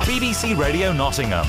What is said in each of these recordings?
BBC Radio Nottingham.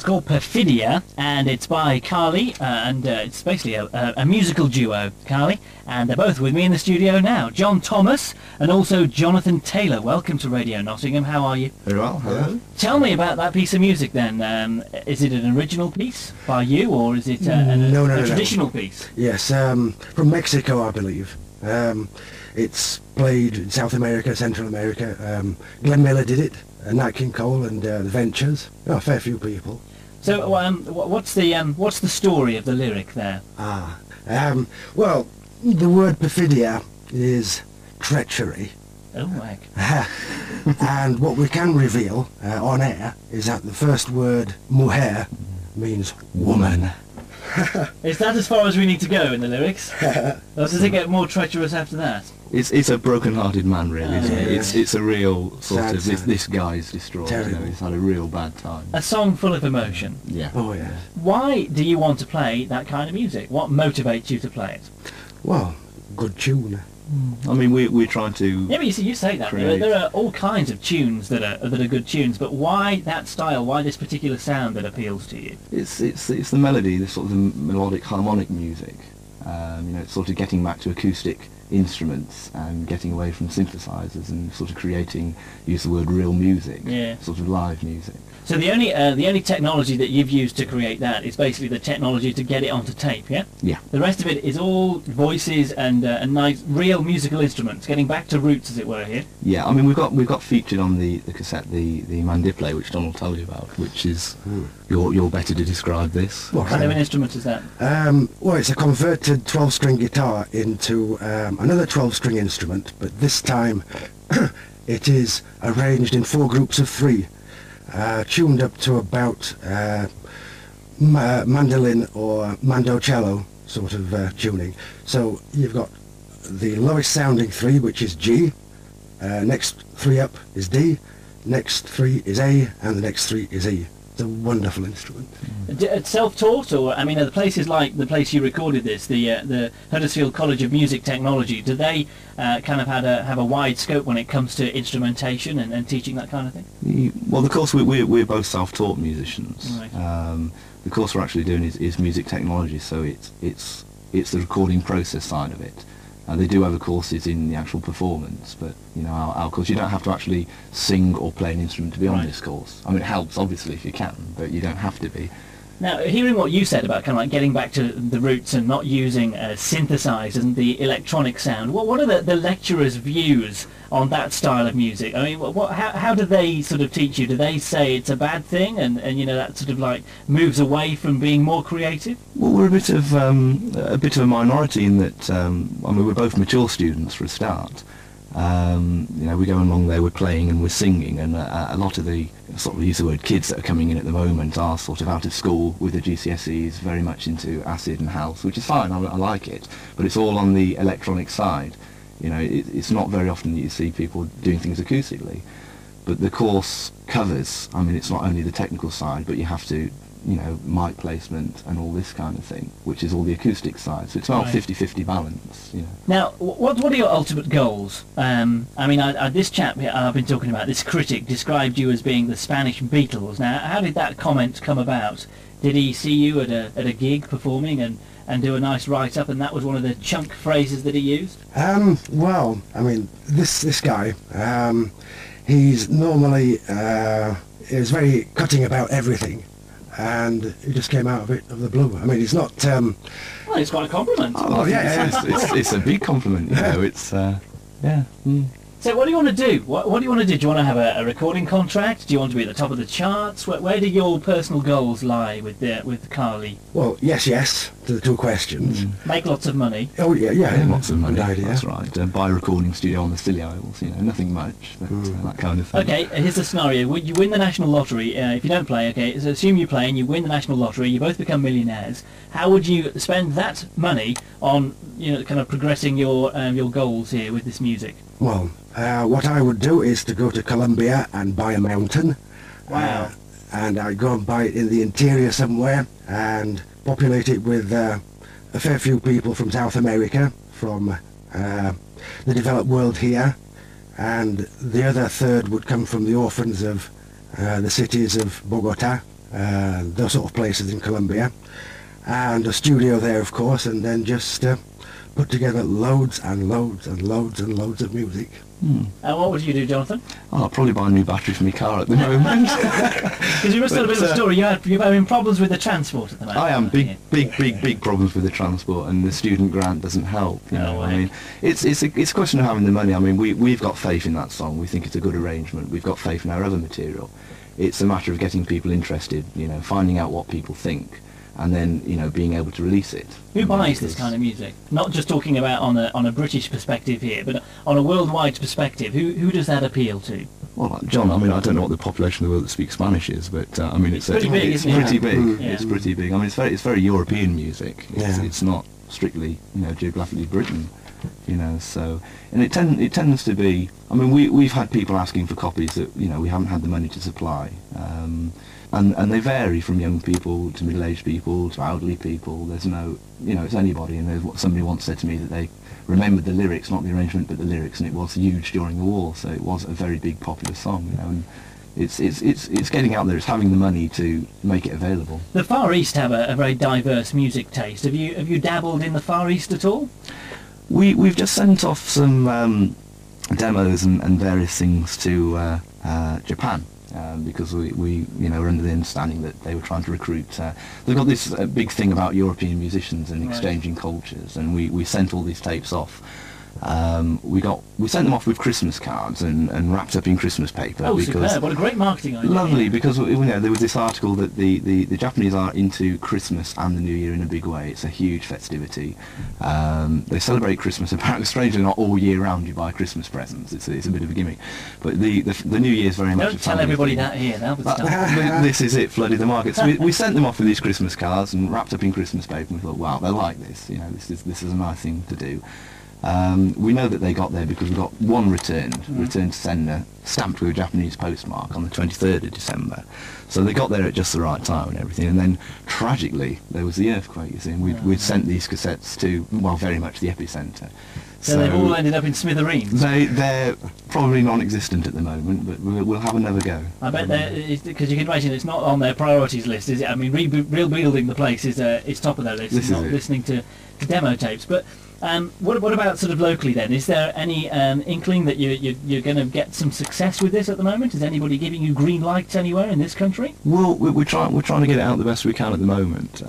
Called Perfidia, and it's by Cali, and it's basically a musical duo, Cali, and they're both with me in the studio now. John Thomas and also Jonathan Taylor. Welcome to Radio Nottingham. How are you? Very well, hello. Tell me about that piece of music then. Is it an original piece by you, or is it a traditional piece? Yes, from Mexico, I believe. It's played in South America, Central America. Glenn Miller did it, Nat King Cole and the Ventures. A fair few people. So, what's the story of the lyric there? Well, the word perfidia is treachery. Oh, heck. And what we can reveal on air is that the first word, mujer, means woman. Is that as far as we need to go in the lyrics? Or does it get more treacherous after that? It's a broken-hearted man, really, isn't it? It's a real sort Sad, of this guy's distraught. You know, he's had a real bad time. A song full of emotion. Yeah. Oh, yeah. Why do you want to play that kind of music? What motivates you to play it? Well, good tune. I mean, we're trying to. Yeah, but you say that there are all kinds of tunes that are good tunes, but why that style? Why this particular sound that appeals to you? It's the melody, the sort of the melodic harmonic music. It's sort of getting back to acoustic instruments and getting away from synthesizers and sort of use the word real music, sort of live music. So the only technology that you've used to create that is basically the technology to get it onto tape, yeah? Yeah. The rest of it is all voices and nice real musical instruments, getting back to roots, as it were, here. Yeah, I mean we've got featured on the cassette the mandiple, which Don will tell you about, which is you're better to describe this. What kind of an instrument is that? Well, it's a converted 12-string guitar into another 12-string instrument, but this time it is arranged in 4 groups of 3. Tuned up to about mandolin or mandocello sort of tuning. So you've got the lowest sounding 3, which is G, next 3 up is D, next 3 is A, and the next 3 is E. It's a wonderful instrument. Self-taught, or I mean, are the places like the place you recorded this, the Huddersfield College of Music Technology, do they kind of have a wide scope when it comes to instrumentation and teaching that kind of thing? Well, of course, we're both self-taught musicians. Right. The course we're actually doing is music technology, so it's the recording process side of it. They do have courses in the actual performance, but you know, our course, you don't have to actually sing or play an instrument to be on this course. I mean, it helps obviously if you can, but you don't have to be. Now, hearing what you said about kind of like getting back to the roots and not using synthesizers and the electronic sound, what are the lecturers' views on that style of music? I mean, how do they sort of teach you? Do they say it's a bad thing, and you know, that sort of like moves away from being more creative? Well, we're a bit of a minority in that. I mean, we're both mature students for a start. You know, we go along there, we're playing and we're singing, and a lot of the, sort of use the word, kids that are coming in at the moment are sort of out of school with the GCSEs, very much into acid and house, which is fine, I like it, but it's all on the electronic side. You know, it's not very often that you see people doing things acoustically, but the course covers, I mean, it's not only the technical side, but you have to, you know, mic placement and all this kind of thing, which is all the acoustic side. So it's about 50-50 balance, you know. Now, what are your ultimate goals? I mean, this chap here I've been talking about, this critic, described you as being the Spanish Beatles. Now, how did that comment come about? Did he see you at a gig performing and do a nice write-up, and that was one of the chunk phrases that he used? Well, I mean, this guy, he's normally is very cutting about everything, and he just came out of it of the blue. I mean, he's not. Well, it's quite a compliment. Oh yeah, it's a big compliment. You know, it's yeah. Mm. So what do you want to do? What do you want to do? Do you want to have a recording contract? Do you want to be at the top of the charts? Where do your personal goals lie with Cali? Well, yes to the two questions. Make lots of money. Oh yeah, Lots of money. Good idea. That's right. Buy a recording studio on the Scilly Isles. You know, nothing much, but that kind of thing. Okay, here's the scenario. Would you win the national lottery? If you don't play, okay, so assume you play and you win the national lottery. You both become millionaires. How would you spend that money on, you know, kind of progressing your goals here with this music? Well, what I would do is to go to Colombia and buy a mountain. Wow. And I'd go and buy it in the interior somewhere and populate it with a fair few people from South America, from the developed world here, and the other third would come from the orphans of the cities of Bogota, those sort of places in Colombia, and a studio there, of course, and then just put together loads and loads and loads and loads of music. And what would you do, Jonathan? I'll probably buy a new battery for my car at the moment. Because you must have a bit of a story. You're having problems with the transport at the moment. I am big problems with the transport, and the student grant doesn't help. You know, I mean, it's a question of having the money. I mean, we've got faith in that song. We think it's a good arrangement. We've got faith in our other material. It's a matter of getting people interested. You know, finding out what people think, and then, you know, being able to release it. Who buys this kind of music? Not just talking about on a British perspective here, but on a worldwide perspective. Who does that appeal to? Well, like John, I mean, I don't know what the population of the world that speaks Spanish is, but I mean, it's pretty big, isn't it? Pretty big. Yeah. It's pretty big. I mean, it's very European music. Yeah. It's not strictly, you know, geographically Britain. You know, so, and it tends to be. I mean, we've had people asking for copies that, you know, we haven't had the money to supply. And they vary from young people to middle-aged people to elderly people. There's no, you know, it's anybody. And there's what somebody once said to me, that they remembered the lyrics, not the arrangement, but the lyrics, and it was huge during the war. So it was a very big, popular song, you know. And it's getting out there. It's having the money to make it available. The Far East have a very diverse music taste. Have you dabbled in the Far East at all? We've just sent off some demos and various things to Japan. Because we you know, were under the understanding that they were trying to recruit. They've got this big thing about European musicians and exchanging cultures, and we sent all these tapes off. We sent them off with Christmas cards and wrapped up in Christmas paper. Oh, because superb! What a great marketing idea! Lovely, because, you know, there was this article that the Japanese are into Christmas and the New Year in a big way. It's a huge festivity. They celebrate Christmas, apparently, strangely not all year round. You buy Christmas presents. It's a bit of a gimmick, but the New Year is very much. Don't tell everybody that here. This is it, flooded the market. So we sent them off with these Christmas cards and wrapped up in Christmas paper. And we thought, wow, they'll like this. You know, this is a nice thing to do. We know that they got there because we got one return to sender, stamped with a Japanese postmark on the 23rd of December. So they got there at just the right time and everything. And then, tragically, there was the earthquake, you see, and we'd sent these cassettes to, well, very much the epicentre. So they've all ended up in smithereens? They're probably non-existent at the moment, but we'll have another go. I bet because you can imagine it's not on their priorities list, is it? I mean, rebuilding the place is top of their list, not listening to demo tapes. But What about sort of locally then? Is there any inkling that you're going to get some success with this at the moment? Is anybody giving you green lights anywhere in this country? Well, we're trying to get it out the best we can at the moment.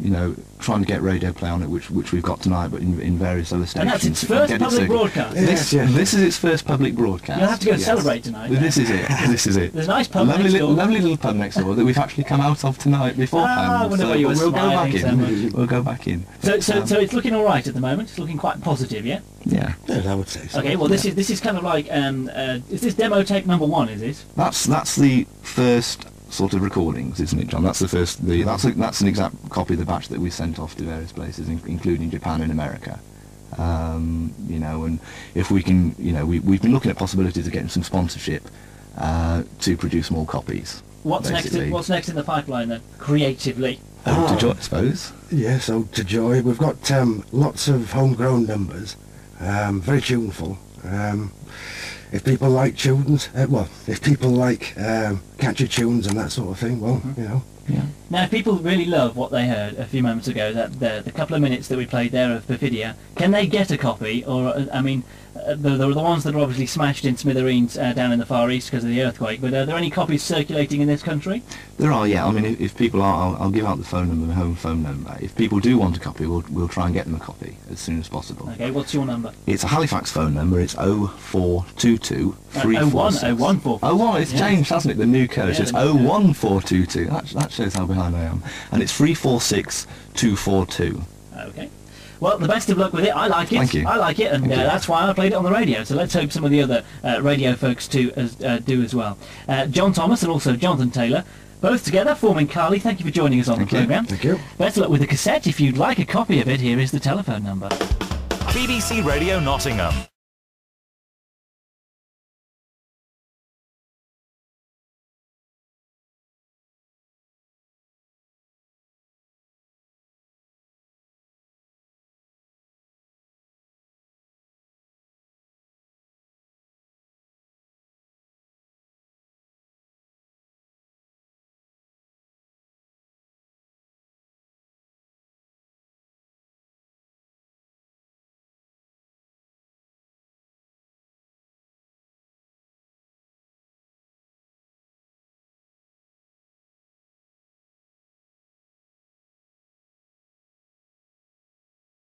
You know, trying to get radio play on it, which we've got tonight, but in various other stations. And that's its first public broadcast. This is its first public broadcast. You'll have to go celebrate tonight. This is it. This is it. There's a nice pub next door. Lovely little pub next door that we've actually come out of tonight beforehand. We'll go back in. So it's looking all right at the moment. It's looking quite positive, yeah. Yeah. Yeah, I would say so. Okay. Well, this is kind of like is this demo tape number 1? Is it? That's the first sort of recordings, isn't it, John? That's the first. That's an exact copy of the batch that we sent off to various places, including Japan and America. You know, and if we can, you know, we've been looking at possibilities of getting some sponsorship to produce more copies. What's next in the pipeline then, creatively? To Joy, I suppose. Yeah, so to Joy, we've got lots of homegrown numbers, very tuneful. If people like tunes, if people like catchy tunes and that sort of thing, well, you know. Yeah. Now, if people really love what they heard a few moments ago, that the couple of minutes that we played there of Perfidia, can they get a copy? Or, I mean, there are the ones that are obviously smashed in smithereens down in the Far East because of the earthquake, but are there any copies circulating in this country? There are, yeah. I mean, if people are, I'll give out the phone number, the home phone number. If people do want a copy, we'll try and get them a copy as soon as possible. Okay, what's your number? It's a Halifax phone number. It's 0422 346. 0144. It's changed, hasn't it? The new code. So it's 01422. That shows how behind I am. And it's 346 242. Okay. Well, the best of luck with it. I like it. Thank you. I like it, and that's why I played it on the radio. So let's hope some of the other radio folks do as well. John Thomas and also Jonathan Taylor, both together forming Cali. Thank you for joining us on the programme. Thank you. Best of luck with the cassette. If you'd like a copy of it, here is the telephone number. BBC Radio Nottingham.